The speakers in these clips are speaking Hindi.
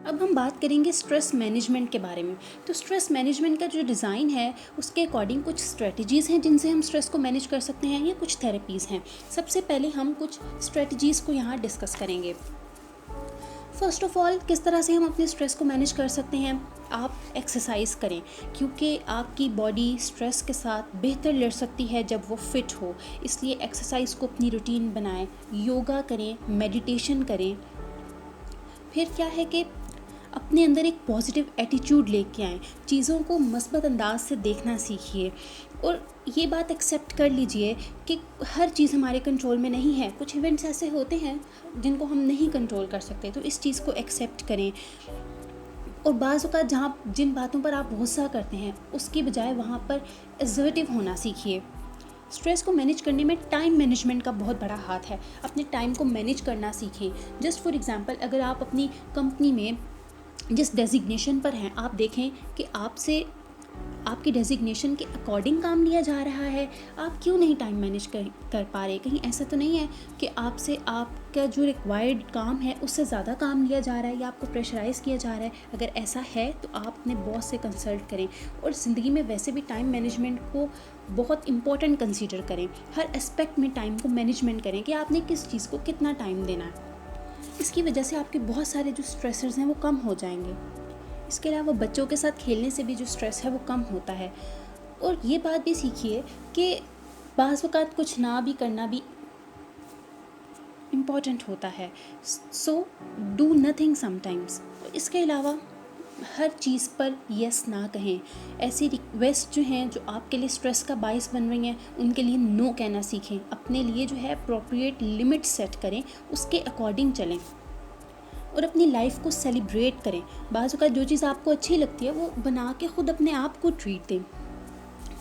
अब हम बात करेंगे स्ट्रेस मैनेजमेंट के बारे में। तो स्ट्रेस मैनेजमेंट का जो डिज़ाइन है उसके अकॉर्डिंग कुछ स्ट्रेटजीज़ हैं जिनसे हम स्ट्रेस को मैनेज कर सकते हैं, या कुछ थेरेपीज़ हैं। सबसे पहले हम कुछ स्ट्रेटजीज़ को यहाँ डिस्कस करेंगे। फर्स्ट ऑफ ऑल, किस तरह से हम अपने स्ट्रेस को मैनेज कर सकते हैं? आप एक्सरसाइज करें, क्योंकि आपकी बॉडी स्ट्रेस के साथ बेहतर लड़ सकती है जब वो फिट हो। इसलिए एक्सरसाइज को अपनी रूटीन बनाएं, योगा करें, मेडिटेशन करें। फिर क्या है कि अपने अंदर एक पॉजिटिव एटीट्यूड लेके आएँ, चीज़ों को मस्बत अंदाज से देखना सीखिए, और ये बात एक्सेप्ट कर लीजिए कि हर चीज़ हमारे कंट्रोल में नहीं है। कुछ इवेंट्स ऐसे होते हैं जिनको हम नहीं कंट्रोल कर सकते, तो इस चीज़ को एक्सेप्ट करें। और बाज़ औक़ात जहाँ जिन बातों पर आप गुस्सा करते हैं उसकी बजाय वहाँ पर असर्टिव होना सीखिए। स्ट्रेस को मैनेज करने में टाइम मैनेजमेंट का बहुत बड़ा हाथ है। अपने टाइम को मैनेज करना सीखें। जस्ट फॉर एग्ज़ाम्पल, अगर आप अपनी कंपनी में जिस डेजिग्नेशन पर हैं, आप देखें कि आपसे आपकी डेजिग्नेशन के अकॉर्डिंग काम लिया जा रहा है, आप क्यों नहीं टाइम मैनेज कर पा रहे? कहीं ऐसा तो नहीं है कि आपसे आपका जो रिक्वायर्ड काम है उससे ज़्यादा काम लिया जा रहा है या आपको प्रेशराइज़ किया जा रहा है? अगर ऐसा है तो आप अपने बॉस से कंसल्ट करें। और ज़िंदगी में वैसे भी टाइम मैनेजमेंट को बहुत इंपॉर्टेंट कंसीडर करें। हर एस्पेक्ट में टाइम को मैनेजमेंट करें कि आपने किस चीज़ को कितना टाइम देना है। इसकी वजह से आपके बहुत सारे जो स्ट्रेसर्स हैं वो कम हो जाएंगे। इसके अलावा बच्चों के साथ खेलने से भी जो स्ट्रेस है वो कम होता है। और ये बात भी सीखिए कि बाज़ औक़ात कुछ ना भी करना भी इम्पॉर्टेंट होता है। So do nothing sometimes. इसके अलावा हर चीज़ पर यस ना कहें। ऐसी रिक्वेस्ट जो हैं जो आपके लिए स्ट्रेस का बायस बन रही हैं, उनके लिए नो कहना सीखें। अपने लिए जो है अप्रोप्रिएट लिमिट सेट करें, उसके अकॉर्डिंग चलें। और अपनी लाइफ को सेलिब्रेट करें। बाज़ औक़ात जो चीज़ आपको अच्छी लगती है वो बना के ख़ुद अपने आप को ट्रीट दें।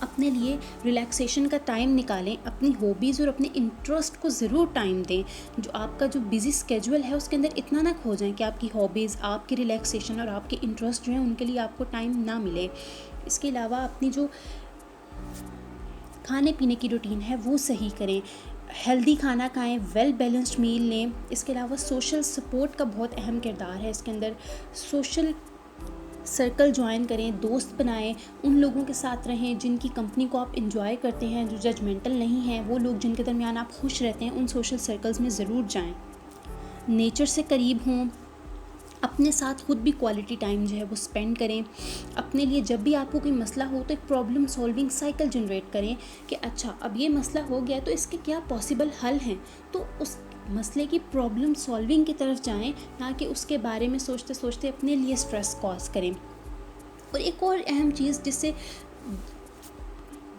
अपने लिए रिलैक्सेशन का टाइम निकालें। अपनी हॉबीज़ और अपने इंटरेस्ट को ज़रूर टाइम दें। जो आपका जो बिज़ी स्केजुअल है उसके अंदर इतना ना खो जाएं कि आपकी हॉबीज़, आपकी रिलैक्सेशन और आपके इंटरेस्ट जो हैं उनके लिए आपको टाइम ना मिले। इसके अलावा अपनी जो खाने पीने की रूटीन है वो सही करें। हेल्दी खाना खाएं, वेल बैलेंस्ड मील लें। इसके अलावा सोशल सपोर्ट का बहुत अहम किरदार है इसके अंदर। सोशल सर्कल ज्वाइन करें, दोस्त बनाएं, उन लोगों के साथ रहें जिनकी कंपनी को आप इंजॉय करते हैं, जो जजमेंटल नहीं हैं। वो लोग जिनके दरमियान आप खुश रहते हैं, उन सोशल सर्कल्स में ज़रूर जाएं। नेचर से करीब हों। अपने साथ खुद भी क्वालिटी टाइम जो है वो स्पेंड करें। अपने लिए जब भी आपको कोई मसला हो तो एक प्रॉब्लम सॉल्विंग साइकिल जनरेट करें कि अच्छा, अब ये मसला हो गया तो इसके क्या पॉसिबल हल हैं। तो उस मसले की प्रॉब्लम सॉल्विंग की तरफ जाएं, ना कि उसके बारे में सोचते सोचते अपने लिए स्ट्रेस कॉज करें। और एक और अहम चीज़ जिससे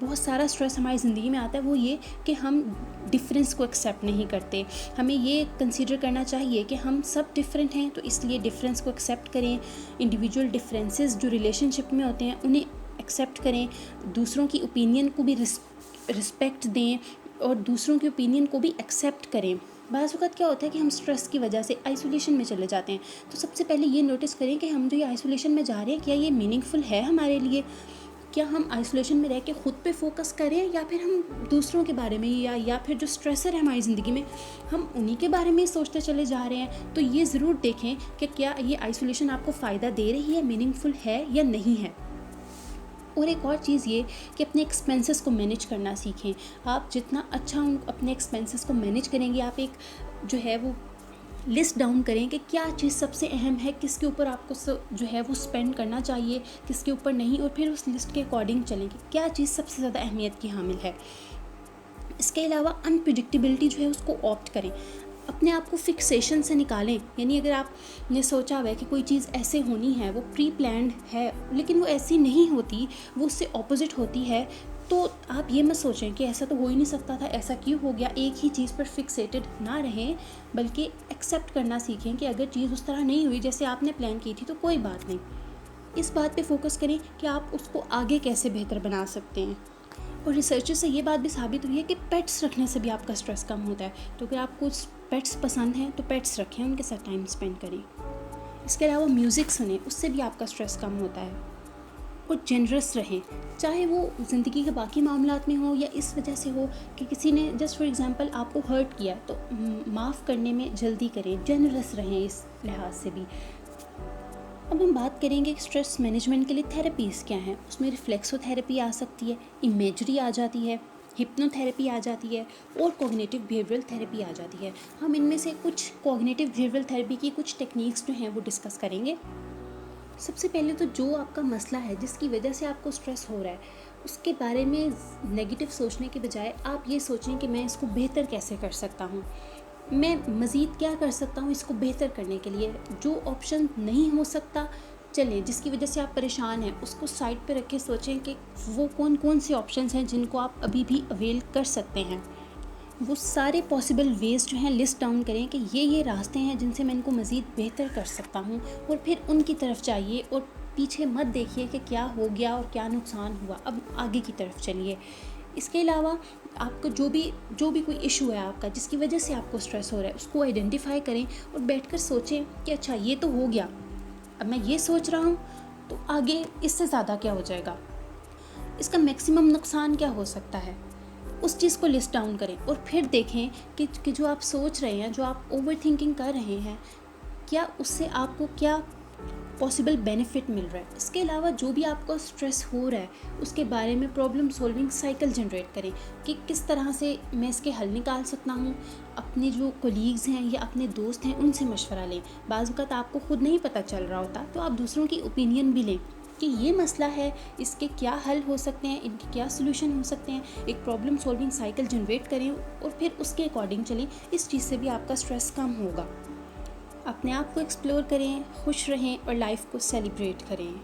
बहुत सारा स्ट्रेस हमारी ज़िंदगी में आता है वो ये कि हम डिफरेंस को एक्सेप्ट नहीं करते। हमें ये कंसीडर करना चाहिए कि हम सब डिफरेंट हैं, तो इसलिए डिफरेंस को एक्सेप्ट करें। इंडिविजुअल डिफरेंसेस जो रिलेशनशिप में होते हैं उन्हें एक्सेप्ट करें। दूसरों की ओपिनियन को भी रिस्पेक्ट दें और दूसरों की ओपिनियन को भी एक्सेप्ट करें। बाज़ वक़्त क्या होता है कि हम स्ट्रेस की वजह से आइसोलेशन में चले जाते हैं। तो सबसे पहले ये नोटिस करें कि हम जो ये आइसोलेशन में जा रहे हैं, क्या ये मीनिंगफुल है हमारे लिए? क्या हम आइसोलेशन में रह के ख़ुद पे फोकस करें, या फिर हम दूसरों के बारे में या फिर जो स्ट्रेसर है हमारी ज़िंदगी में, हम उन्हीं के बारे में सोचते चले जा रहे हैं? तो ये ज़रूर देखें कि क्या ये आइसोलेशन आपको फ़ायदा दे रही है, मीनिंगफुल है या नहीं है। और एक और चीज़ ये कि अपने एक्सपेंसेस को मैनेज करना सीखें। आप जितना अच्छा अपने एक्सपेंसेस को मैनेज करेंगे, आप एक जो है वो लिस्ट डाउन करें कि क्या चीज़ सबसे अहम है, किसके ऊपर आपको जो है वो स्पेंड करना चाहिए, किसके ऊपर नहीं, और फिर उस लिस्ट के अकॉर्डिंग चलें कि क्या चीज़ सबसे ज़्यादा अहमियत की हामिल है। इसके अलावा अनप्रिडिक्टेबिलिटी जो है उसको ऑप्ट करें। अपने आप को फिक्सेशन से निकालें। यानी अगर आपने सोचा हुआ है कि कोई चीज़ ऐसे होनी है, वो प्री प्लान्ड है, लेकिन वो ऐसी नहीं होती, वो उससे ऑपोजिट होती है, तो आप ये मत सोचें कि ऐसा तो हो ही नहीं सकता था, ऐसा क्यों हो गया। एक ही चीज़ पर फिक्सेटेड ना रहें, बल्कि एक्सेप्ट करना सीखें कि अगर चीज़ उस तरह नहीं हुई जैसे आपने प्लान की थी तो कोई बात नहीं। इस बात पे फोकस करें कि आप उसको आगे कैसे बेहतर बना सकते हैं। और रिसर्च से ये बात भी साबित हुई है कि पेट्स रखने से भी आपका स्ट्रेस कम होता है। तो अगर आपको पेट्स पसंद हैं तो पेट्स रखें, उनके साथ टाइम स्पेंड करें। इसके अलावा म्यूज़िक सुनें, उससे भी आपका स्ट्रेस कम होता है। और जेनरस रहें, चाहे वो ज़िंदगी के बाकी मामलात में हो या इस वजह से हो कि किसी ने जस्ट फॉर एग्ज़ाम्पल आपको हर्ट किया, तो माफ़ करने में जल्दी करें। जेनरस रहें इस लिहाज से भी। अब हम बात करेंगे स्ट्रेस मैनेजमेंट के लिए थेरेपीज़ क्या हैं। उसमें रिफ्लेक्सोथेरेपी आ सकती है, इमेजरी आ जाती है, हिप्नोथेरेपी आ जाती है और कॉग्निटिव बिहेवियरल थेरेपी आ जाती है। हम इनमें से कुछ कॉग्निटिव बिहेवियरल थेरेपी की कुछ टेक्निक्स जो हैं वो डिस्कस करेंगे। सबसे पहले तो जो आपका मसला है जिसकी वजह से आपको स्ट्रेस हो रहा है, उसके बारे में नेगेटिव सोचने के बजाय आप ये सोचें कि मैं इसको बेहतर कैसे कर सकता हूँ, मैं मज़ीद क्या कर सकता हूँ इसको बेहतर करने के लिए। जो ऑप्शन नहीं हो सकता, चलें, जिसकी वजह से आप परेशान हैं उसको साइड पे रख के सोचें कि वो कौन कौन से ऑप्शंस हैं जिनको आप अभी भी अवेल कर सकते हैं। वो सारे पॉसिबल वेज़ जो हैं लिस्ट डाउन करें कि ये रास्ते हैं जिनसे मैं इनको मज़ीद बेहतर कर सकता हूँ, और फिर उनकी तरफ जाइए और पीछे मत देखिए कि क्या हो गया और क्या नुकसान हुआ, अब आगे की तरफ चलिए। इसके अलावा आपको जो भी कोई इशू है आपका जिसकी वजह से आपको स्ट्रेस हो रहा है, उसको आइडेंटिफाई करें और बैठकर सोचें कि अच्छा ये तो हो गया, अब मैं ये सोच रहा हूँ तो आगे इससे ज़्यादा क्या हो जाएगा, इसका मैक्सिमम नुकसान क्या हो सकता है, उस चीज़ को लिस्ट डाउन करें और फिर देखें कि जो आप सोच रहे हैं, जो आप ओवर थिंकिंग कर रहे हैं, क्या उससे आपको क्या पॉसिबल बेनिफिट मिल रहा है। इसके अलावा जो भी आपको स्ट्रेस हो रहा है उसके बारे में प्रॉब्लम सॉल्विंग साइकिल जनरेट करें कि किस तरह से मैं इसके हल निकाल सकता हूँ। अपने जो कोलीग्स हैं या अपने दोस्त हैं उनसे मशवरा लें। बाज़ वक़्त आपको ख़ुद नहीं पता चल रहा होता तो आप दूसरों की ओपिनियन भी लें कि ये मसला है, इसके क्या हल हो सकते हैं, इनके क्या सोल्यूशन हो सकते हैं। एक प्रॉब्लम सॉल्विंग साइकिल जनरेट करें और फिर उसके अकॉर्डिंग चलें। इस चीज़ से भी आपका स्ट्रेस कम होगा। अपने आप को एक्सप्लोर करें, खुश रहें और लाइफ को सेलिब्रेट करें।